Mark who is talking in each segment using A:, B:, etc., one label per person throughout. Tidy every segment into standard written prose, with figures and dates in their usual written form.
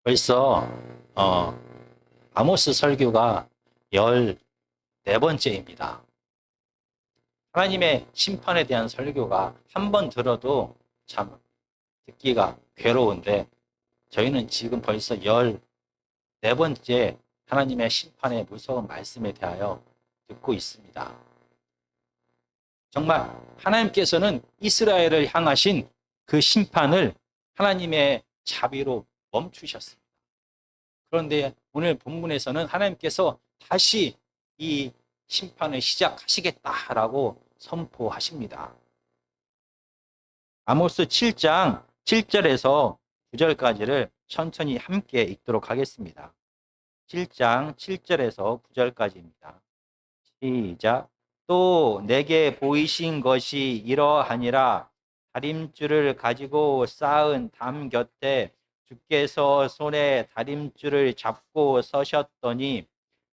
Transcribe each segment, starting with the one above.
A: 벌써 아모스 설교가 14번째입니다. 하나님의 심판에 대한 설교가 한 번 들어도 참 듣기가 괴로운데 저희는 지금 벌써 14번째 하나님의 심판의 무서운 말씀에 대하여 듣고 있습니다. 정말 하나님께서는 이스라엘을 향하신 그 심판을 하나님의 자비로 멈추셨습니다. 그런데 오늘 본문에서는 하나님께서 다시 이 심판을 시작하시겠다라고 선포하십니다. 아모스 7장 7절에서 9절까지를 천천히 함께 읽도록 하겠습니다. 7장 7절에서 9절까지입니다. 시작. 또 내게 보이신 것이 이러하니라. 다림줄을 가지고 쌓은 담 곁에 주께서 손에 다림줄을 잡고 서셨더니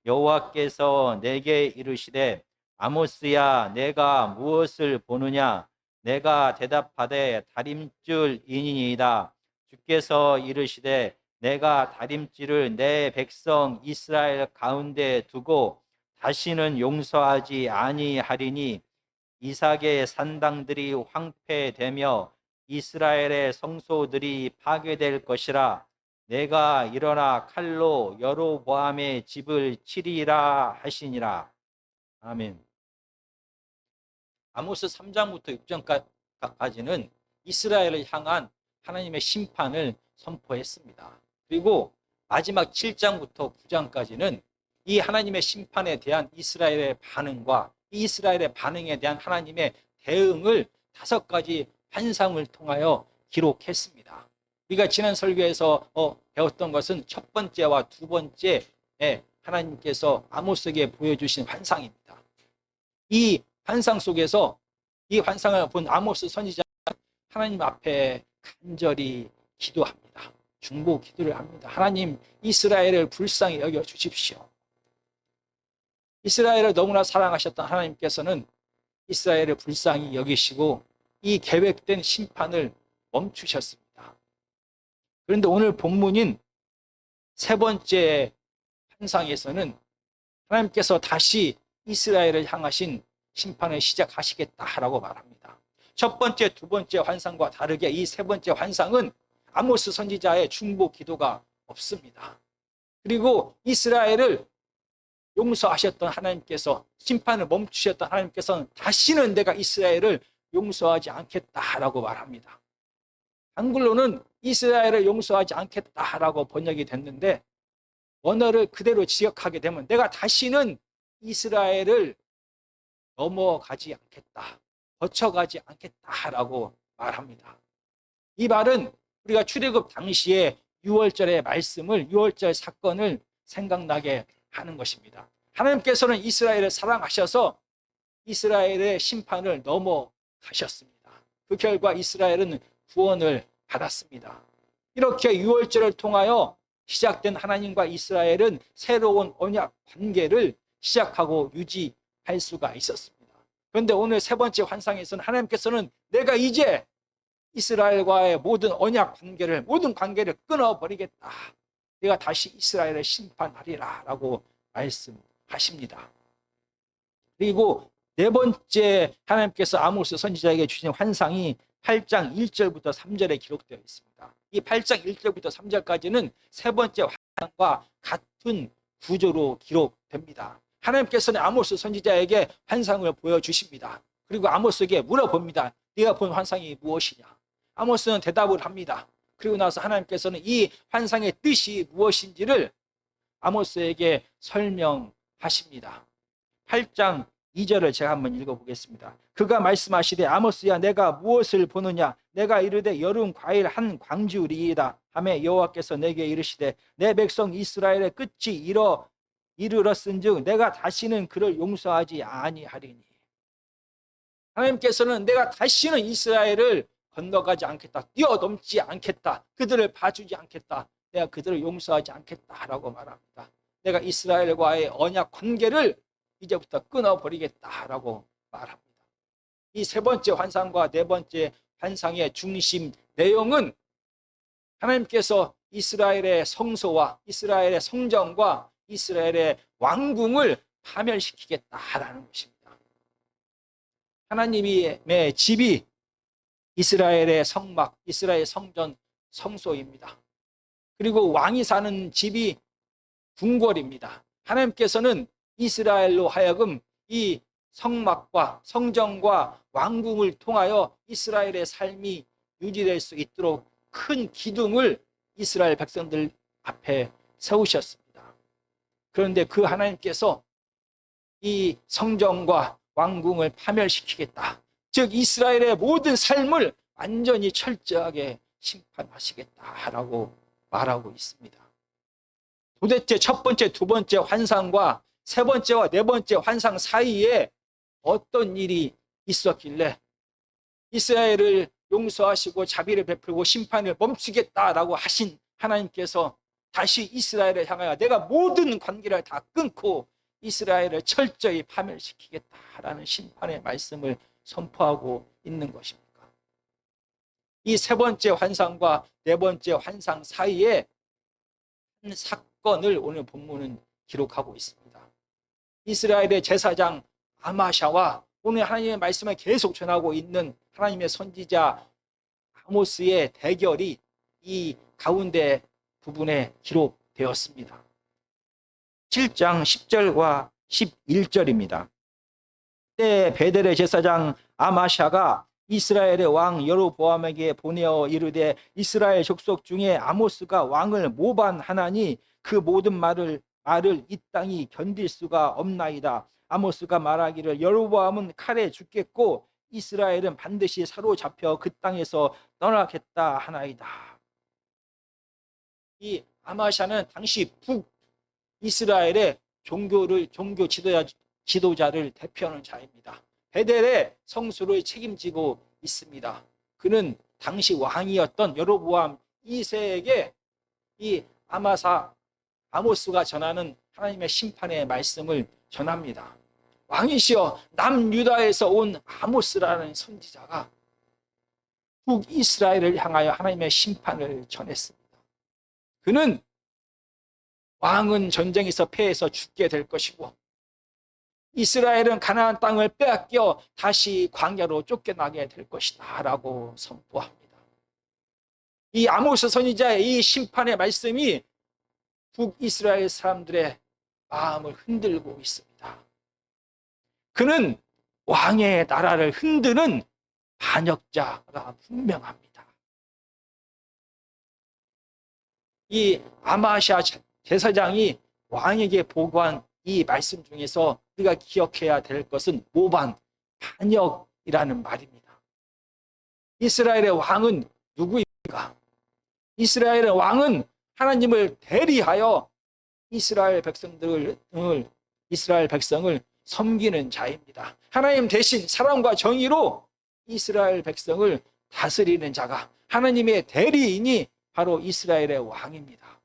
A: 여호와께서 내게 이르시되 아모스야 내가 무엇을 보느냐. 내가 대답하되 다림줄이니이다. 주께서 이르시되 내가 다림줄을 내 백성 이스라엘 가운데 두고 다시는 용서하지 아니하리니 이삭의 산당들이 황폐되며 이스라엘의 성소들이 파괴될 것이라. 내가 일어나 칼로 여로보암의 집을 치리라 하시니라. 아멘. 아모스 3장부터 6장까지는 이스라엘을 향한 하나님의 심판을 선포했습니다. 그리고 마지막 7장부터 9장까지는 이 하나님의 심판에 대한 이스라엘의 반응과 이 이스라엘의 반응에 대한 하나님의 대응을 5가지 환상을 통하여 기록했습니다. 우리가 지난 설교에서 배웠던 것은 첫 번째와 두 번째에 하나님께서 아모스에게 보여주신 환상입니다. 이 환상 속에서 이 환상을 본 아모스 선지자는 하나님 앞에 간절히 기도합니다. 중보 기도를 합니다. 하나님, 이스라엘을 불쌍히 여겨 주십시오. 이스라엘을 너무나 사랑하셨던 하나님께서는 이스라엘을 불쌍히 여기시고 이 계획된 심판을 멈추셨습니다. 그런데 오늘 본문인 3번째 환상에서는 하나님께서 다시 이스라엘을 향하신 심판을 시작하시겠다라고 말합니다. 첫 번째, 두 번째 환상과 다르게 이 3번째 환상은 아모스 선지자의 중보 기도가 없습니다. 그리고 이스라엘을 용서하셨던 하나님께서, 심판을 멈추셨던 하나님께서는 다시는 내가 이스라엘을 용서하지 않겠다라고 말합니다. 한글로는 이스라엘을 용서하지 않겠다라고 번역이 됐는데 언어를 그대로 지역하게 되면 내가 다시는 이스라엘을 넘어가지 않겠다, 거쳐가지 않겠다라고 말합니다. 이 말은 우리가 출애굽 당시에 6월절의 말씀을, 6월절 사건을 생각나게 하는 것입니다. 하나님께서는 이스라엘을 사랑하셔서 이스라엘의 심판을 넘어가셨습니다. 그 결과 이스라엘은 구원을 받았습니다. 이렇게 6월절을 통하여 시작된 하나님과 이스라엘은 새로운 언약 관계를 시작하고 유지할 수가 있었습니다. 그런데 오늘 3번째 환상에서는 하나님께서는 내가 이제 이스라엘과의 모든 언약 관계를, 모든 관계를 끊어버리겠다. 내가 다시 이스라엘을 심판하리라 라고 말씀하십니다. 그리고 4번째 하나님께서 아모스 선지자에게 주신 환상이 8장 1절부터 3절에 기록되어 있습니다. 이 8장 1절부터 3절까지는 3번째 환상과 같은 구조로 기록됩니다. 하나님께서는 아모스 선지자에게 환상을 보여주십니다. 그리고 아모스에게 물어봅니다. 네가 본 환상이 무엇이냐? 아모스는 대답을 합니다. 그리고 나서 하나님께서는 이 환상의 뜻이 무엇인지를 아모스에게 설명하십니다. 8장 2절을 제가 한번 읽어보겠습니다. 그가 말씀하시되 아모스야 내가 무엇을 보느냐? 내가 이르되 여름 과일 한 광주리이다 하매 여호와께서 내게 이르시되 내 백성 이스라엘의 끝이 이르렀은즉 내가 다시는 그를 용서하지 아니하리니. 하나님께서는 내가 다시는 이스라엘을 건너가지 않겠다, 뛰어넘지 않겠다, 그들을 봐주지 않겠다, 내가 그들을 용서하지 않겠다라고 말합니다. 내가 이스라엘과의 언약 관계를 이제부터 끊어버리겠다라고 말합니다. 이 3번째 환상과 4번째 환상의 중심 내용은 하나님께서 이스라엘의 성소와 이스라엘의 성전과 이스라엘의 왕궁을 파멸시키겠다라는 것입니다. 하나님의 집이 이스라엘의 성막, 이스라엘 성전, 성소입니다. 그리고 왕이 사는 집이 궁궐입니다. 하나님께서는 이스라엘로 하여금 이 성막과 성전과 왕궁을 통하여 이스라엘의 삶이 유지될 수 있도록 큰 기둥을 이스라엘 백성들 앞에 세우셨습니다. 그런데 그 하나님께서 이 성전과 왕궁을 파멸시키겠다. 즉 이스라엘의 모든 삶을 완전히 철저하게 심판하시겠다라고 말하고 있습니다. 도대체 첫 번째, 두 번째 환상과 세 번째와 네 번째 환상 사이에 어떤 일이 있었길래 이스라엘을 용서하시고 자비를 베풀고 심판을 멈추겠다라고 하신 하나님께서 다시 이스라엘을 향하여 내가 모든 관계를 다 끊고 이스라엘을 철저히 파멸시키겠다라는 심판의 말씀을 선포하고 있는 것입니까? 이 세 번째 환상과 네 번째 환상 사이에 한 사건을 오늘 본문은 기록하고 있습니다. 이스라엘의 제사장 아마샤와 오늘 하나님의 말씀을 계속 전하고 있는 하나님의 선지자 아모스의 대결이 이 가운데 부분에 기록되었습니다. 7장 10절과 11절입니다. 그때 베델의 제사장 아마샤가 이스라엘의 왕 여로보암에게 보내어 이르되 이스라엘 족속 중에 아모스가 왕을 모반하나니 그 모든 말을 이 땅이 견딜 수가 없나이다. 아모스가 말하기를 여로보암은 칼에 죽겠고 이스라엘은 반드시 사로잡혀 그 땅에서 떠나겠다 하나이다. 이 아마샤는 당시 북이스라엘의 종교 지도자를 대표하는 자입니다. 베델의 성수를 책임지고 있습니다. 그는 당시 왕이었던 여로보암 2세에게 이 아모스가 전하는 하나님의 심판의 말씀을 전합니다. 왕이시여, 남유다에서 온 아모스라는 선지자가 북이스라엘을 향하여 하나님의 심판을 전했습니다. 그는 왕은 전쟁에서 패해서 죽게 될 것이고 이스라엘은 가나안 땅을 빼앗겨 다시 광야로 쫓겨나게 될 것이다 라고 선포합니다. 이 아모스 선지자의 이 심판의 말씀이 북이스라엘 사람들의 마음을 흔들고 있습니다. 그는 왕의 나라를 흔드는 반역자가 분명합니다. 이 아마샤 제사장이 왕에게 보고한 이 말씀 중에서 우리가 기억해야 될 것은 모반, 반역이라는 말입니다. 이스라엘의 왕은 누구입니까? 이스라엘의 왕은 하나님을 대리하여 이스라엘 백성을 섬기는 자입니다. 하나님 대신 사랑과 정의로 이스라엘 백성을 다스리는 자가 하나님의 대리인이 바로 이스라엘의 왕입니다.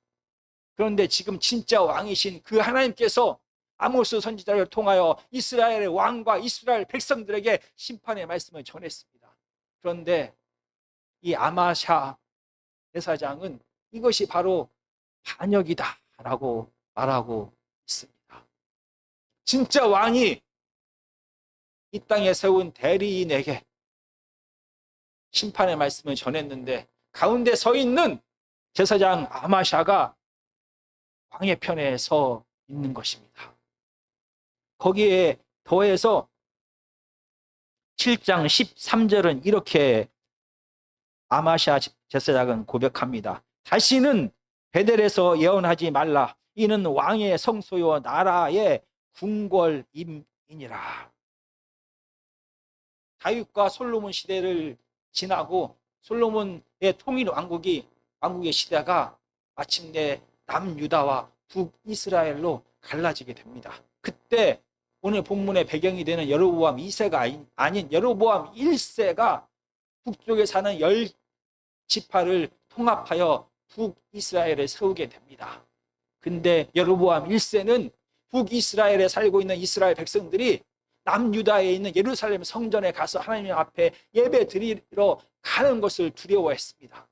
A: 그런데 지금 진짜 왕이신 그 하나님께서 아모스 선지자를 통하여 이스라엘의 왕과 이스라엘 백성들에게 심판의 말씀을 전했습니다. 그런데 이 아마샤 대사장은 이것이 바로 반역이다 라고 말하고 있습니다. 진짜 왕이 이 땅에 세운 대리인에게 심판의 말씀을 전했는데 가운데 서 있는 제사장 아마샤가 왕의 편에 서 있는 것입니다. 거기에 더해서 7장 13절은 이렇게 아마샤 제사장은 고백합니다. 다시는 베델에서 예언하지 말라. 이는 왕의 성소요 나라의 궁궐임이니라. 다윗과 솔로몬 시대를 지나고 솔로몬의 통일 왕국의 시대가 마침내 남유다와 북이스라엘로 갈라지게 됩니다. 그때 오늘 본문의 배경이 되는 여로보암 2세가 아닌 여로보암 1세가 북쪽에 사는 10지파를 통합하여 북이스라엘을 세우게 됩니다. 근데 여로보암 1세는 북이스라엘에 살고 있는 이스라엘 백성들이 남유다에 있는 예루살렘 성전에 가서 하나님 앞에 예배 드리러 가는 것을 두려워했습니다.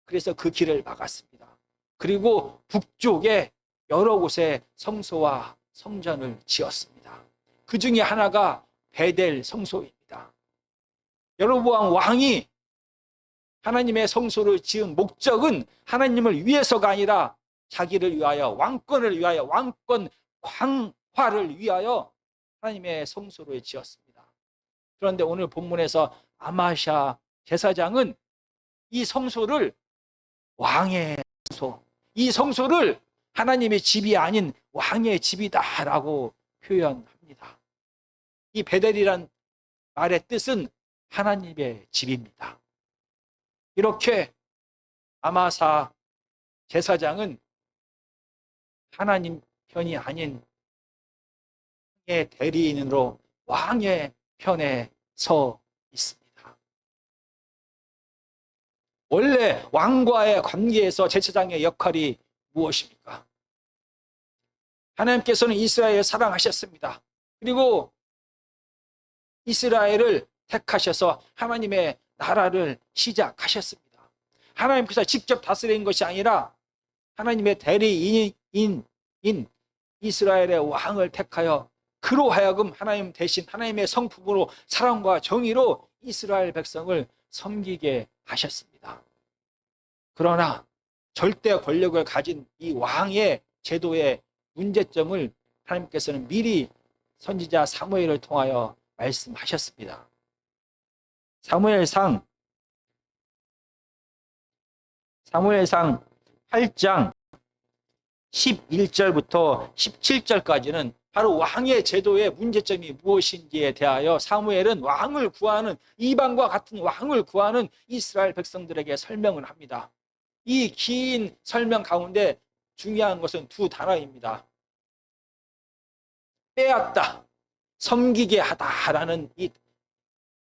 A: 그래서 그 길을 막았습니다. 그리고 북쪽에 여러 곳에 성소와 성전을 지었습니다. 그 중에 하나가 베델 성소입니다. 여로보암 왕이 하나님의 성소를 지은 목적은 하나님을 위해서가 아니라 자기를 위하여, 왕권을 위하여, 왕권 강화를 위하여 하나님의 성소를 지었습니다. 그런데 오늘 본문에서 아마샤 제사장은 이 성소를 왕의 성소, 이 성소를 하나님의 집이 아닌 왕의 집이다라고 표현합니다. 이 베델이란 말의 뜻은 하나님의 집입니다. 이렇게 아마사 제사장은 하나님 편이 아닌 왕의 대리인으로 왕의 편에 서 있습니다. 원래 왕과의 관계에서 제사장의 역할이 무엇입니까? 하나님께서는 이스라엘을 사랑하셨습니다. 그리고 이스라엘을 택하셔서 하나님의 나라를 시작하셨습니다. 하나님께서 직접 다스린 것이 아니라 하나님의 대리인인 이스라엘의 왕을 택하여 그로 하여금 하나님 대신 하나님의 성품으로 사랑과 정의로 이스라엘 백성을 섬기게 하셨습니다. 그러나 절대 권력을 가진 이 왕의 제도의 문제점을 하나님께서는 미리 선지자 사무엘을 통하여 말씀하셨습니다. 사무엘상 8장 11절부터 17절까지는 바로 왕의 제도의 문제점이 무엇인지에 대하여 사무엘은 왕을 구하는, 이방과 같은 왕을 구하는 이스라엘 백성들에게 설명을 합니다. 이 긴 설명 가운데 중요한 것은 두 단어입니다. 빼앗다, 섬기게 하다라는 이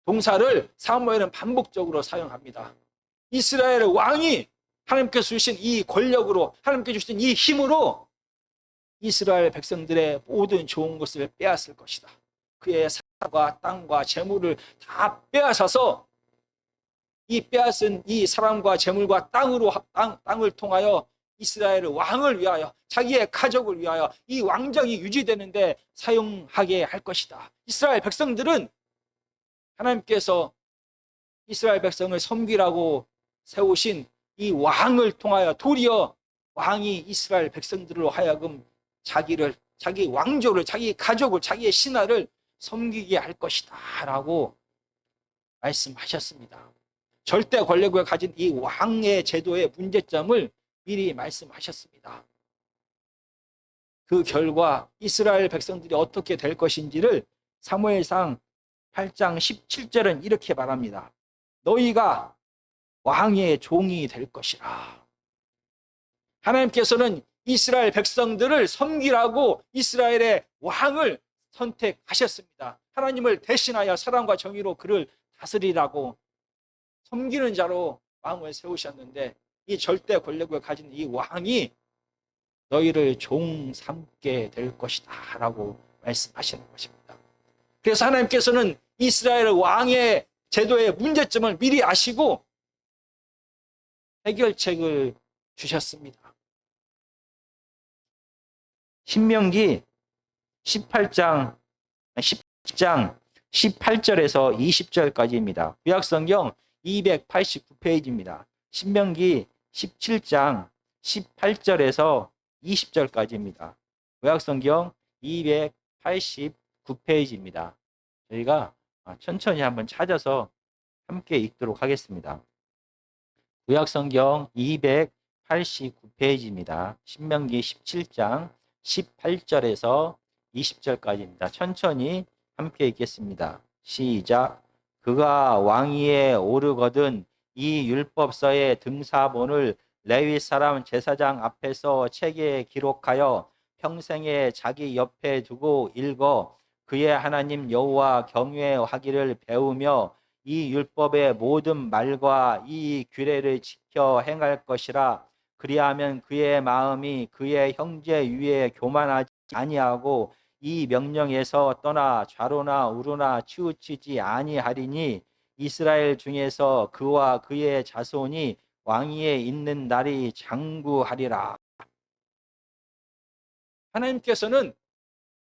A: 동사를 사무엘은 반복적으로 사용합니다. 이스라엘의 왕이 하나님께서 주신 이 권력으로, 하나님께서 주신 이 힘으로 이스라엘 백성들의 모든 좋은 것을 빼앗을 것이다. 그의 사람과 땅과 재물을 다 빼앗아서 이 빼앗은 이 사람과 재물과 땅을 통하여 이스라엘의 왕을 위하여, 자기의 가족을 위하여 이 왕정이 유지되는데 사용하게 할 것이다. 이스라엘 백성들은 하나님께서 이스라엘 백성을 섬기라고 세우신 이 왕을 통하여 도리어 왕이 이스라엘 백성들로 하여금 자기 왕조를, 자기 가족을, 자기의 신하를 섬기게 할 것이다 라고 말씀하셨습니다. 절대 권력을 가진 이 왕의 제도의 문제점을 미리 말씀하셨습니다. 그 결과 이스라엘 백성들이 어떻게 될 것인지를 사무엘상 8장 17절은 이렇게 말합니다. 너희가 왕의 종이 될 것이라. 하나님께서는 이스라엘 백성들을 섬기라고 이스라엘의 왕을 선택하셨습니다. 하나님을 대신하여 사랑과 정의로 그를 다스리라고 섬기는 자로 왕을 세우셨는데, 이 절대 권력을 가진 이 왕이 너희를 종 삼게 될 것이다 라고 말씀하시는 것입니다. 그래서 하나님께서는 이스라엘 왕의 제도의 문제점을 미리 아시고 해결책을 주셨습니다. 신명기 10장 18절에서 20절까지입니다. 구약성경 289페이지입니다. 신명기 17장 18절에서 20절까지입니다. 구약성경 289페이지입니다. 저희가 천천히 한번 찾아서 함께 읽도록 하겠습니다. 구약성경 289페이지입니다. 신명기 17장 18절에서 20절까지입니다. 천천히 함께 읽겠습니다. 시작. 그가 왕위에 오르거든 이 율법서의 등사본을 레위 사람 제사장 앞에서 책에 기록하여 평생에 자기 옆에 두고 읽어 그의 하나님 여호와 경외하기를 배우며 이 율법의 모든 말과 이 규례를 지켜 행할 것이라. 그리하면 그의 마음이 그의 형제 위에 교만하지 아니하고 이 명령에서 떠나 좌로나 우로나 치우치지 아니하리니 이스라엘 중에서 그와 그의 자손이 왕위에 있는 날이 장구하리라. 하나님께서는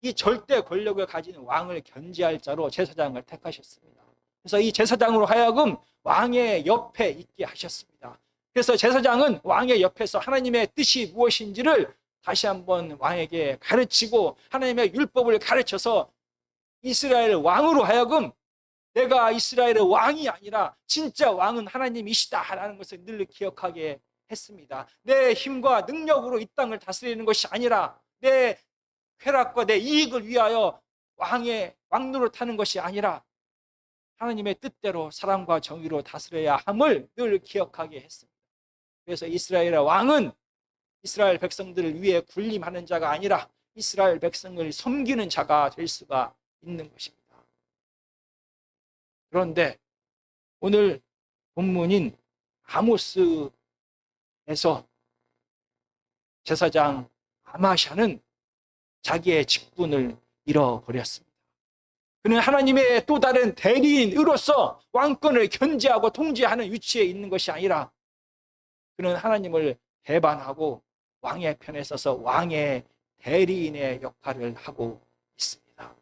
A: 이 절대 권력을 가진 왕을 견지할 자로 제사장을 택하셨습니다. 그래서 이 제사장으로 하여금 왕의 옆에 있게 하셨습니다. 그래서 제사장은 왕의 옆에서 하나님의 뜻이 무엇인지를 다시 한번 왕에게 가르치고 하나님의 율법을 가르쳐서 이스라엘 왕으로 하여금 내가 이스라엘의 왕이 아니라 진짜 왕은 하나님이시다라는 것을 늘 기억하게 했습니다. 내 힘과 능력으로 이 땅을 다스리는 것이 아니라 내 쾌락과 내 이익을 위하여 왕노릇 하는 것이 아니라 하나님의 뜻대로 사랑과 정의로 다스려야 함을 늘 기억하게 했습니다. 그래서 이스라엘의 왕은 이스라엘 백성들을 위해 군림하는 자가 아니라 이스라엘 백성을 섬기는 자가 될 수가 있는 것입니다. 그런데 오늘 본문인 아모스에서 제사장 아마샤는 자기의 직분을 잃어버렸습니다. 그는 하나님의 또 다른 대리인으로서 왕권을 견제하고 통제하는 위치에 있는 것이 아니라 그는 하나님을 배반하고 왕의 편에 서서 왕의 대리인의 역할을 하고 있습니다.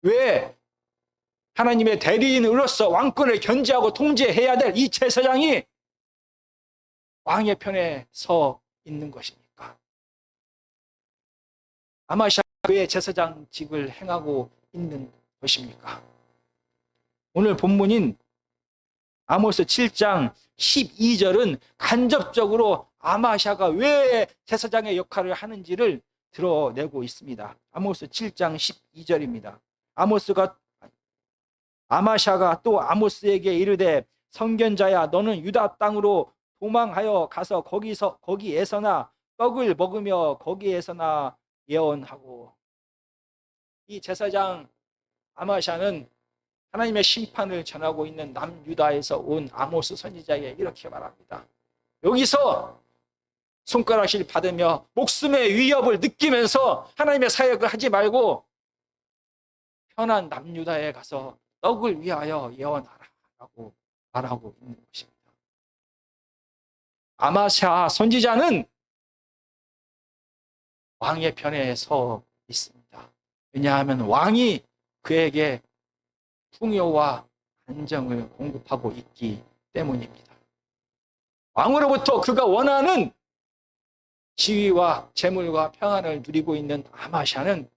A: 왜 하나님의 대리인으로서 왕권을 견제하고 통제해야 될 이 제사장이 왕의 편에 서 있는 것입니까? 아마샤 왜 제사장직을 행하고 있는 것입니까? 오늘 본문인 아모스 7장 12절은 간접적으로 아마샤가 왜 제사장의 역할을 하는지를 드러내고 있습니다. 아모스 7장 12절입니다. 아마샤가 또 아모스에게 이르되 선견자야 너는 유다 땅으로 도망하여 가서 거기에서나 떡을 먹으며 거기에서나 예언하고. 이 제사장 아마샤는 하나님의 심판을 전하고 있는 남유다에서 온 아모스 선지자에게 이렇게 말합니다. 여기서 손가락질 받으며 목숨의 위협을 느끼면서 하나님의 사역을 하지 말고 편한 남유다에 가서 떡을 위하여 예언하라 라고 말하고 있는 것입니다. 아마샤 선지자는 왕의 편에 서 있습니다. 왜냐하면 왕이 그에게 풍요와 안정을 공급하고 있기 때문입니다. 왕으로부터 그가 원하는 지위와 재물과 평안을 누리고 있는 아마샤는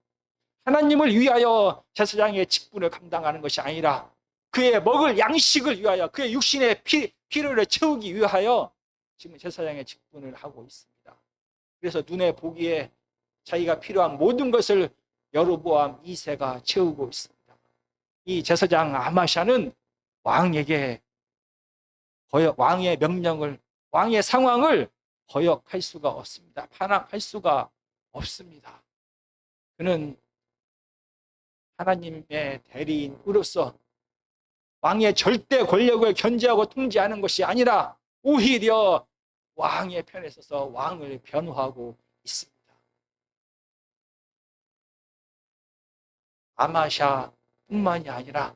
A: 하나님을 위하여 제사장의 직분을 감당하는 것이 아니라 그의 먹을 양식을 위하여 그의 육신의 필요를 채우기 위하여 지금 제사장의 직분을 하고 있습니다. 그래서 눈에 보기에 자기가 필요한 모든 것을 여로보암 2세가 채우고 있습니다. 이 제사장 아마샤는 왕에게 왕의 명령을, 왕의 상황을 거역할 수가 없습니다. 반항할 수가 없습니다. 그는 하나님의 대리인으로서 왕의 절대 권력을 견제하고 통제하는 것이 아니라 오히려 왕의 편에 서서 왕을 변호하고 있습니다. 아마샤뿐만이 아니라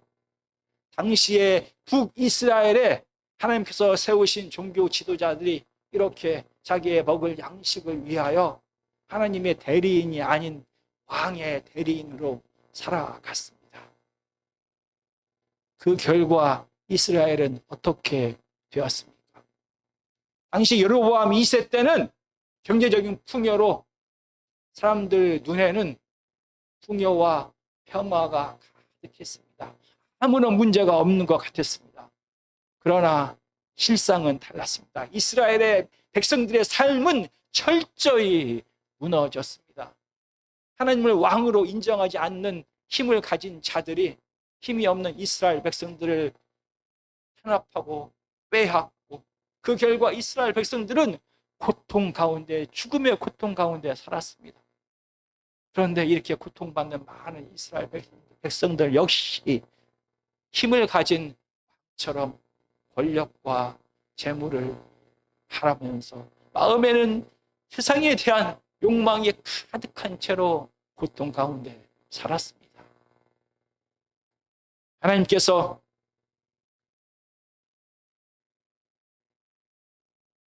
A: 당시에 북이스라엘에 하나님께서 세우신 종교 지도자들이 이렇게 자기의 먹을 양식을 위하여 하나님의 대리인이 아닌 왕의 대리인으로 살아갔습니다. 그 결과 이스라엘은 어떻게 되었습니까? 당시 여로보암 2세 때는 경제적인 풍요로 사람들 눈에는 풍요와 평화가 가득했습니다. 아무런 문제가 없는 것 같았습니다. 그러나 실상은 달랐습니다. 이스라엘의 백성들의 삶은 철저히 무너졌습니다. 하나님을 왕으로 인정하지 않는 힘을 가진 자들이 힘이 없는 이스라엘 백성들을 탄압하고 빼앗고 그 결과 이스라엘 백성들은 고통 가운데, 죽음의 고통 가운데 살았습니다. 그런데 이렇게 고통받는 많은 이스라엘 백성들 역시 힘을 가진 왕처럼 권력과 재물을 바라면서 마음에는 세상에 대한 욕망이 가득한 채로 고통 가운데 살았습니다. 하나님께서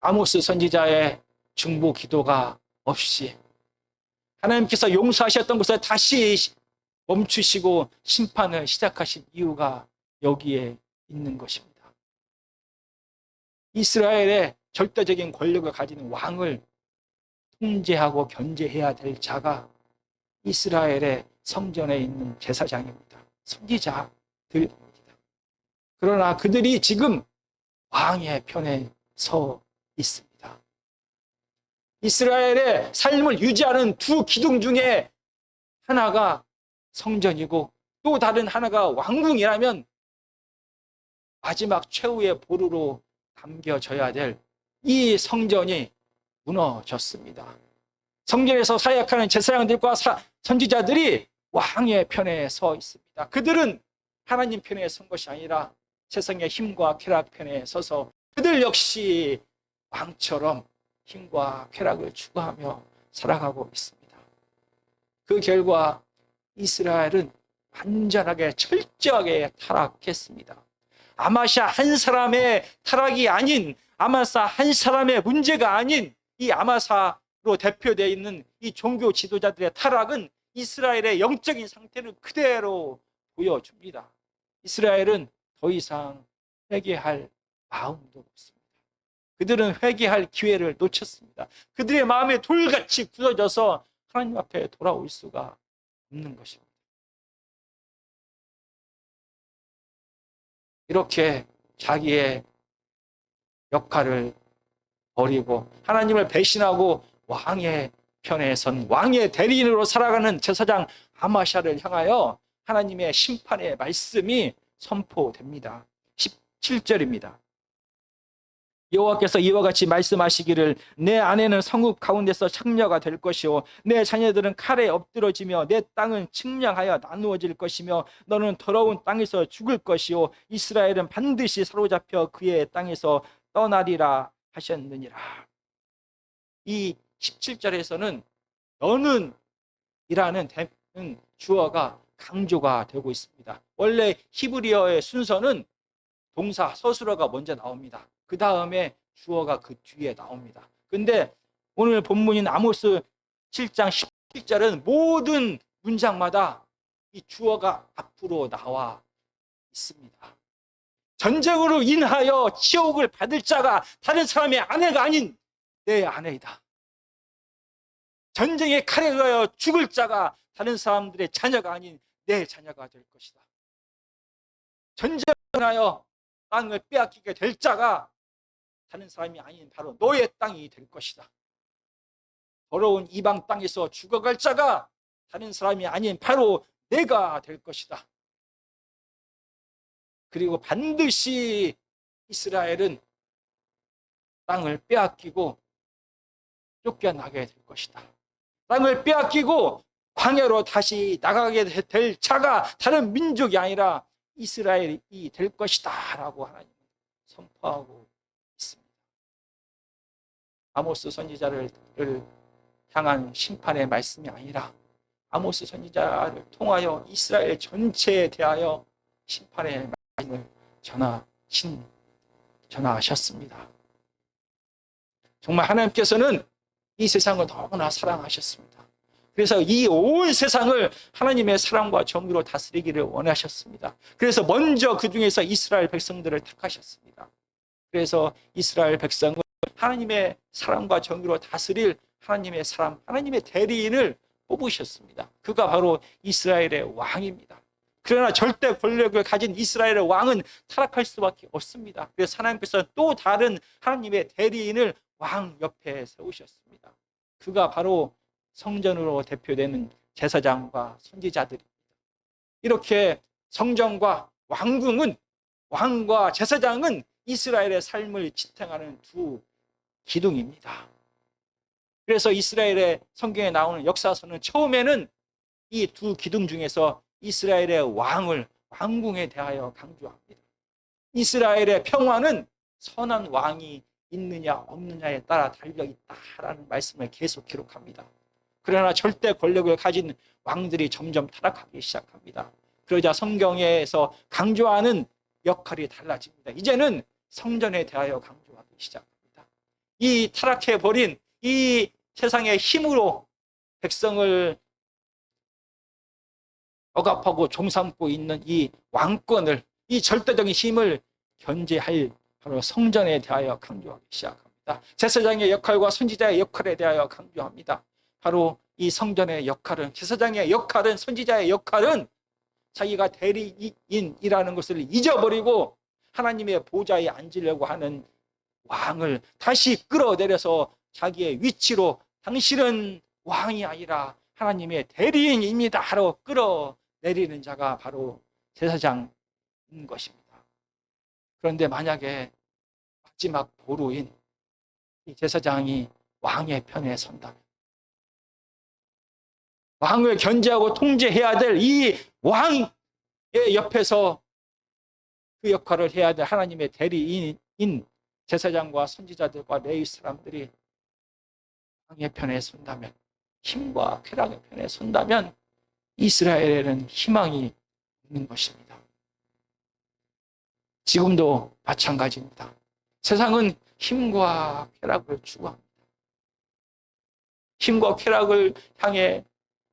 A: 아모스 선지자의 중보 기도가 없이 하나님께서 용서하셨던 것을 다시 멈추시고 심판을 시작하신 이유가 여기에 있는 것입니다. 이스라엘의 절대적인 권력을 가진 왕을 통제하고 견제해야 될 자가 이스라엘의 성전에 있는 제사장입니다. 선지자들입니다. 그러나 그들이 지금 왕의 편에 서 있습니다. 이스라엘의 삶을 유지하는 두 기둥 중에 하나가 성전이고 또 다른 하나가 왕궁이라면 마지막 최후의 보루로 남겨져야 될 이 성전이 무너졌습니다. 성전에서 사역하는 제사장들과 선지자들이 왕의 편에 서 있습니다. 그들은 하나님 편에 선 것이 아니라 세상의 힘과 쾌락 편에 서서 그들 역시 왕처럼 힘과 쾌락을 추구하며 살아가고 있습니다. 그 결과 이스라엘은 완전하게 철저하게 타락했습니다. 아마샤 한 사람의 타락이 아닌, 아마사 한 사람의 문제가 아닌 이 아마사로 대표되어 있는 이 종교 지도자들의 타락은 이스라엘의 영적인 상태를 그대로 보여줍니다. 이스라엘은 더 이상 회개할 마음도 없습니다. 그들은 회개할 기회를 놓쳤습니다. 그들의 마음에 돌같이 굳어져서 하나님 앞에 돌아올 수가 없는 것입니다. 이렇게 자기의 역할을 버리고 하나님을 배신하고 왕의 편에 선 왕의 대리인으로 살아가는 제사장 아마샤를 향하여 하나님의 심판의 말씀이 선포됩니다. 17절입니다. 여호와께서 이와 같이 말씀하시기를 내 아내는 성읍 가운데서 창녀가 될 것이요 내 자녀들은 칼에 엎드러지며 내 땅은 측량하여 나누어질 것이며 너는 더러운 땅에서 죽을 것이요 이스라엘은 반드시 사로잡혀 그의 땅에서 떠나리라 하셨느니라. 이 17절에서는 너는 이라는 주어가 강조가 되고 있습니다. 원래 히브리어의 순서는 동사 서술어가 먼저 나옵니다. 그 다음에 주어가 그 뒤에 나옵니다. 근데 오늘 본문인 아모스 7장 17절은 모든 문장마다 이 주어가 앞으로 나와 있습니다. 전쟁으로 인하여 치욕을 받을 자가 다른 사람의 아내가 아닌 내 아내이다. 전쟁의 칼에 의하여 죽을 자가 다른 사람들의 자녀가 아닌 내 자녀가 될 것이다. 전쟁으로 인하여 땅을 빼앗기게 될 자가 다른 사람이 아닌 바로 너의 땅이 될 것이다. 더러운 이방 땅에서 죽어갈 자가 다른 사람이 아닌 바로 내가 될 것이다. 그리고 반드시 이스라엘은 땅을 빼앗기고 쫓겨나게 될 것이다. 땅을 빼앗기고 광야로 다시 나가게 될 자가 다른 민족이 아니라 이스라엘이 될 것이다 라고 하나님은 선포하고 있습니다. 아모스 선지자를 향한 심판의 말씀이 아니라 아모스 선지자를 통하여 이스라엘 전체에 대하여 심판의 말씀을 전하셨습니다. 정말 하나님께서는 이 세상을 너무나 사랑하셨습니다. 그래서 이 온 세상을 하나님의 사랑과 정의로 다스리기를 원하셨습니다. 그래서 먼저 그 중에서 이스라엘 백성들을 택하셨습니다. 그래서 이스라엘 백성은 하나님의 사랑과 정의로 다스릴 하나님의 사람, 하나님의 대리인을 뽑으셨습니다. 그가 바로 이스라엘의 왕입니다. 그러나 절대 권력을 가진 이스라엘의 왕은 타락할 수밖에 없습니다. 그래서 하나님께서 또 다른 하나님의 대리인을 왕 옆에 세우셨습니다. 그가 바로 성전으로 대표되는 제사장과 선지자들입니다. 이렇게 성전과 왕궁은, 왕과 제사장은 이스라엘의 삶을 지탱하는 두 기둥입니다. 그래서 이스라엘의 성경에 나오는 역사서는 처음에는 이 두 기둥 중에서 이스라엘의 왕을, 왕궁에 대하여 강조합니다. 이스라엘의 평화는 선한 왕이 있느냐 없느냐에 따라 달려있다라는 말씀을 계속 기록합니다. 그러나 절대 권력을 가진 왕들이 점점 타락하기 시작합니다. 그러자 성경에서 강조하는 역할이 달라집니다. 이제는 성전에 대하여 강조하기 시작합니다. 이 타락해버린 이 세상의 힘으로 백성을 억압하고 종삼고 있는 이 왕권을, 이 절대적인 힘을 견제할 바로 성전에 대하여 강조하기 시작합니다. 제사장의 역할과 선지자의 역할에 대하여 강조합니다. 바로 이 성전의 역할은, 제사장의 역할은, 선지자의 역할은 자기가 대리인이라는 것을 잊어버리고 하나님의 보좌에 앉으려고 하는 왕을 다시 끌어내려서 자기의 위치로 당신은 왕이 아니라 하나님의 대리인입니다 하러 끌어내리는 자가 바로 제사장인 것입니다. 그런데 만약에 마지막 보루인 이 제사장이 왕의 편에 선다면, 왕을 견제하고 통제해야 될 이 왕의 옆에서 그 역할을 해야 될 하나님의 대리인인 제사장과 선지자들과 레위 사람들이 왕의 편에 선다면, 힘과 쾌락의 편에 선다면 이스라엘에는 희망이 있는 것입니다. 지금도 마찬가지입니다. 세상은 힘과 쾌락을 추구합니다. 힘과 쾌락을 향해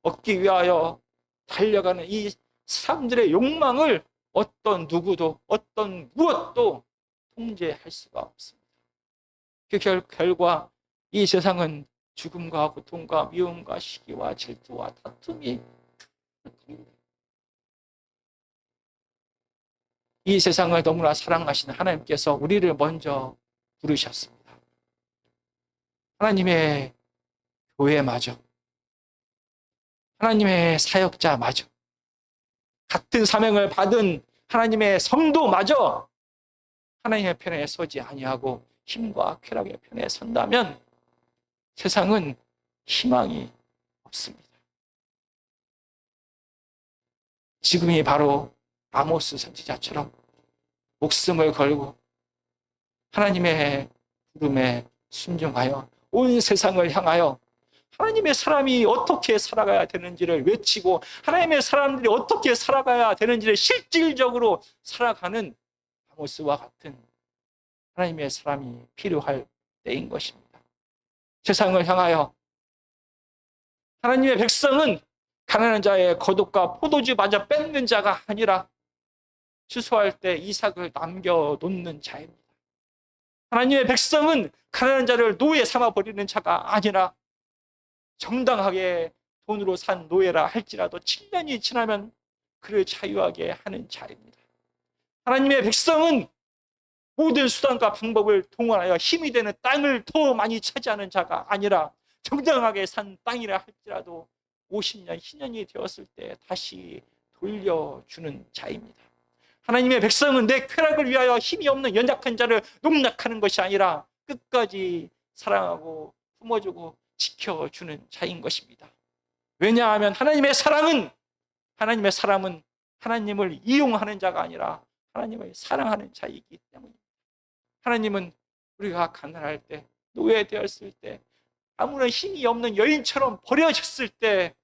A: 얻기 위하여 달려가는 이 사람들의 욕망을 어떤 누구도, 어떤 무엇도 통제할 수가 없습니다. 그 결과 이 세상은 죽음과 고통과 미움과 시기와 질투와 다툼이 이 세상을 너무나 사랑하시는 하나님께서 우리를 먼저 부르셨습니다. 하나님의 교회마저, 하나님의 사역자마저, 같은 사명을 받은 하나님의 성도마저 하나님의 편에 서지 아니하고 힘과 쾌락의 편에 선다면 세상은 희망이 없습니다. 지금이 바로 아모스 선지자처럼 목숨을 걸고 하나님의 부름에 순종하여 온 세상을 향하여 하나님의 사람이 어떻게 살아가야 되는지를 외치고 하나님의 사람들이 어떻게 살아가야 되는지를 실질적으로 살아가는 아모스와 같은 하나님의 사람이 필요할 때인 것입니다. 세상을 향하여 하나님의 백성은 가난한 자의 겉옷과 포도주마저 뺏는 자가 아니라 추수할 때 이삭을 남겨놓는 자입니다. 하나님의 백성은 가난한 자를 노예 삼아버리는 자가 아니라 정당하게 돈으로 산 노예라 할지라도 7년이 지나면 그를 자유하게 하는 자입니다. 하나님의 백성은 모든 수단과 방법을 동원하여 힘이 되는 땅을 더 많이 차지하는 자가 아니라 정당하게 산 땅이라 할지라도 50년, 희년이 되었을 때 다시 돌려주는 자입니다. 하나님의 백성은 내 쾌락을 위하여 힘이 없는 연약한 자를 농락하는 것이 아니라 끝까지 사랑하고 품어주고 지켜주는 자인 것입니다. 왜냐하면 하나님의 사랑은, 하나님의 사람은 하나님을 이용하는 자가 아니라 하나님을 사랑하는 자이기 때문입니다. 하나님은 우리가 가난할 때, 노예되었을 때, 아무런 힘이 없는 여인처럼 버려졌을 때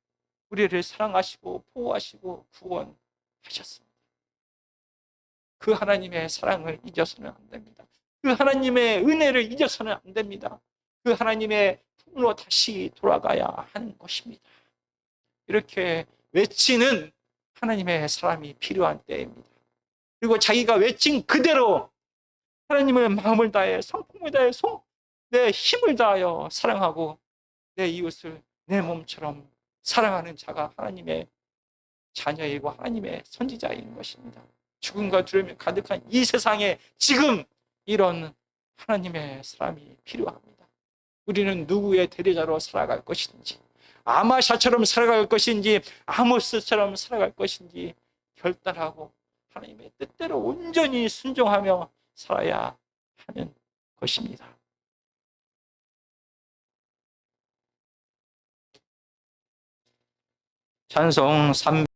A: 우리를 사랑하시고 보호하시고 구원하셨습니다. 그 하나님의 사랑을 잊어서는 안 됩니다. 그 하나님의 은혜를 잊어서는 안 됩니다. 그 하나님의 품으로 다시 돌아가야 하는 것입니다. 이렇게 외치는 하나님의 사람이 필요한 때입니다. 그리고 자기가 외친 그대로 하나님을 마음을 다해 성품을 다해 내 힘을 다하여 사랑하고 내 이웃을 내 몸처럼 사랑하는 자가 하나님의 자녀이고 하나님의 선지자인 것입니다. 죽음과 두려움이 가득한 이 세상에 지금 이런 하나님의 사람이 필요합니다. 우리는 누구의 대리자로 살아갈 것인지, 아마샤처럼 살아갈 것인지 아모스처럼 살아갈 것인지 결단하고 하나님의 뜻대로 온전히 순종하며 살아야 하는 것입니다. 찬송 3